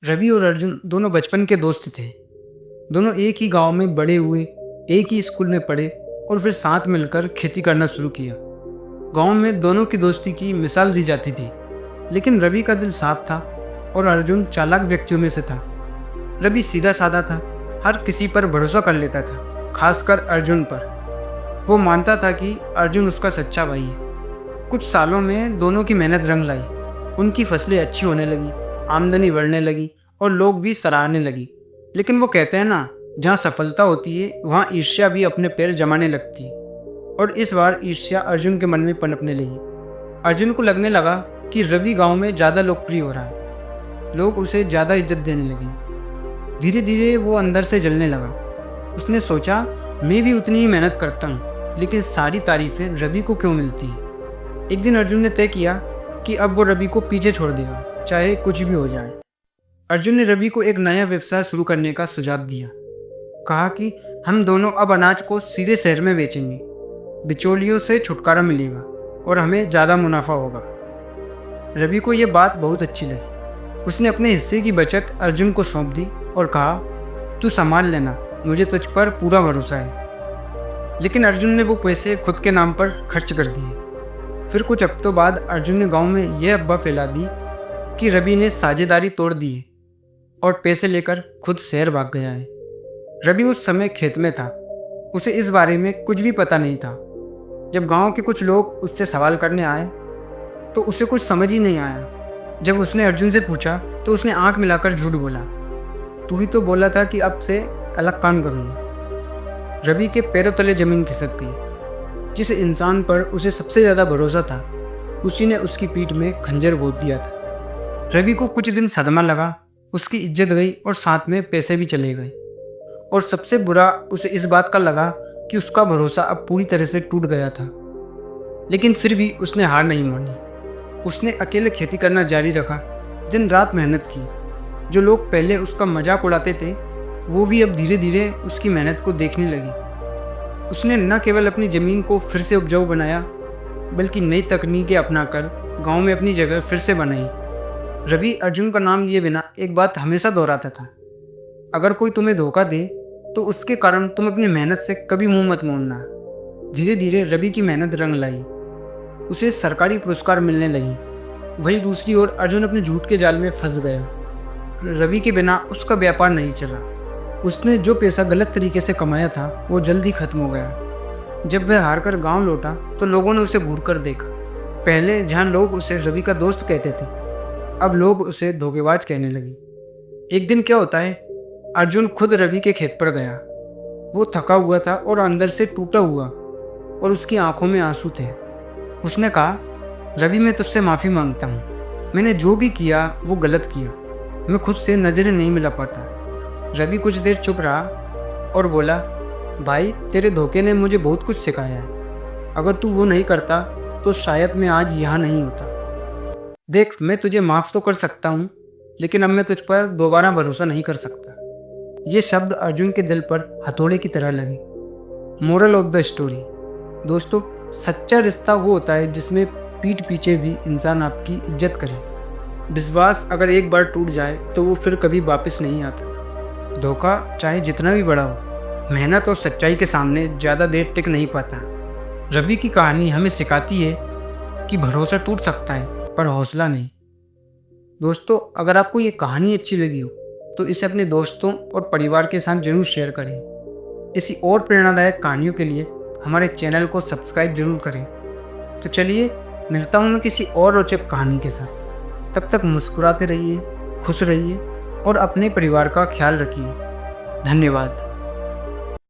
रवि और अर्जुन दोनों बचपन के दोस्त थे। दोनों एक ही गांव में बड़े हुए, एक ही स्कूल में पढ़े और फिर साथ मिलकर खेती करना शुरू किया। गांव में दोनों की दोस्ती की मिसाल दी जाती थी, लेकिन रवि का दिल साफ था और अर्जुन चालाक व्यक्तियों में से था। रवि सीधा साधा था, हर किसी पर भरोसा कर लेता था, खासकर अर्जुन पर। वो मानता था कि अर्जुन उसका सच्चा भाई है। कुछ सालों में दोनों की मेहनत रंग लाई। उनकी फसलें अच्छी होने लगी, आमदनी बढ़ने लगी और लोग भी सराहने लगी। लेकिन वो कहते हैं ना, जहाँ सफलता होती है वहाँ ईर्ष्या भी अपने पैर जमाने लगती है। और इस बार ईर्ष्या अर्जुन के मन में पनपने लगी। अर्जुन को लगने लगा कि रवि गांव में ज़्यादा लोकप्रिय हो रहा है, लोग उसे ज़्यादा इज्जत देने लगे। धीरे धीरे वो अंदर से जलने लगा। उसने सोचा, मैं भी उतनी ही मेहनत करता हूँ, लेकिन सारी तारीफें रवि को क्यों मिलती हैं। एक दिन अर्जुन ने तय किया कि अब वो रवि को पीछे छोड़ देगा, चाहे कुछ भी हो जाए। अर्जुन ने रवि को एक नया व्यवसाय शुरू करने का सुझाव दिया। कहा कि हम दोनों अब अनाज को सीधे शहर में बेचेंगे, बिचौलियों से छुटकारा मिलेगा और हमें ज़्यादा मुनाफा होगा। रवि को यह बात बहुत अच्छी लगी। उसने अपने हिस्से की बचत अर्जुन को सौंप दी और कहा, तू संभाल लेना, मुझे तुझ पर पूरा भरोसा है। लेकिन अर्जुन ने वो पैसे खुद के नाम पर खर्च कर दिए। फिर कुछ हफ्तों बाद अर्जुन ने गांव में यह अफवाह फैला दी कि रवि ने साझेदारी तोड़ दी है और पैसे लेकर खुद शहर भाग गया है। रवि उस समय खेत में था, उसे इस बारे में कुछ भी पता नहीं था। जब गांव के कुछ लोग उससे सवाल करने आए तो उसे कुछ समझ ही नहीं आया। जब उसने अर्जुन से पूछा तो उसने आंख मिलाकर झूठ बोला, तू ही तो बोला था कि अब से अलग काम करूँगा। रवि के पैरों तले जमीन खिसक गई। जिस इंसान पर उसे सबसे ज़्यादा भरोसा था, उसी ने उसकी पीठ में खंजर भोंक दिया था। रवि को कुछ दिन सदमा लगा, उसकी इज्जत गई और साथ में पैसे भी चले गए। और सबसे बुरा उसे इस बात का लगा कि उसका भरोसा अब पूरी तरह से टूट गया था। लेकिन फिर भी उसने हार नहीं मानी। उसने अकेले खेती करना जारी रखा, दिन रात मेहनत की। जो लोग पहले उसका मजाक उड़ाते थे, वो भी अब धीरे धीरे उसकी मेहनत को देखने लगी। उसने न केवल अपनी ज़मीन को फिर से उपजाऊ बनाया, बल्कि नई तकनीकें अपनाकर गांव में अपनी जगह फिर से बनाई। रवि अर्जुन का नाम लिए बिना एक बात हमेशा दोहराता था, अगर कोई तुम्हें धोखा दे तो उसके कारण तुम अपनी मेहनत से कभी मुंह मत मोड़ना। धीरे धीरे रवि की मेहनत रंग लाई। उसे सरकारी पुरस्कार मिलने लगी। वहीं दूसरी ओर अर्जुन अपने झूठ के जाल में फंस गया। रवि के बिना उसका व्यापार नहीं चला। उसने जो पैसा गलत तरीके से कमाया था वो जल्दी खत्म हो गया। जब वह हार कर गाँव लौटा तो लोगों ने उसे घूर कर देखा। पहले जहाँ लोग उसे रवि का दोस्त कहते थे, अब लोग उसे धोखेबाज कहने लगे। एक दिन क्या होता है, अर्जुन खुद रवि के खेत पर गया। वो थका हुआ था और अंदर से टूटा हुआ, और उसकी आंखों में आंसू थे। उसने कहा, रवि मैं तुझसे माफ़ी मांगता हूँ। मैंने जो भी किया वो गलत किया। मैं खुद से नज़रें नहीं मिला पाता। रवि कुछ देर चुप रहा और बोला, भाई तेरे धोखे ने मुझे बहुत कुछ सिखाया है। अगर तू वो नहीं करता तो शायद मैं आज यहाँ नहीं होता। देख, मैं तुझे माफ़ तो कर सकता हूँ, लेकिन अब मैं तुझ पर दोबारा भरोसा नहीं कर सकता। ये शब्द अर्जुन के दिल पर हथौड़े की तरह लगे। मोरल ऑफ द स्टोरी, दोस्तों, सच्चा रिश्ता वो होता है जिसमें पीठ पीछे भी इंसान आपकी इज्जत करे। विश्वास अगर एक बार टूट जाए तो वो फिर कभी वापस नहीं आता। धोखा चाहे जितना भी बड़ा हो, मेहनत और सच्चाई के सामने ज़्यादा देर टिक नहीं पाता। रवि की कहानी हमें सिखाती है कि भरोसा टूट सकता है, पर हौसला नहीं। दोस्तों, अगर आपको ये कहानी अच्छी लगी हो तो इसे अपने दोस्तों और परिवार के साथ जरूर शेयर करें। इसी और प्रेरणादायक कहानियों के लिए हमारे चैनल को सब्सक्राइब जरूर करें। तो चलिए, मिलता हूँ मैं किसी और रोचक कहानी के साथ। तब तक मुस्कुराते रहिए, खुश रहिए और अपने परिवार का ख्याल रखिए। धन्यवाद।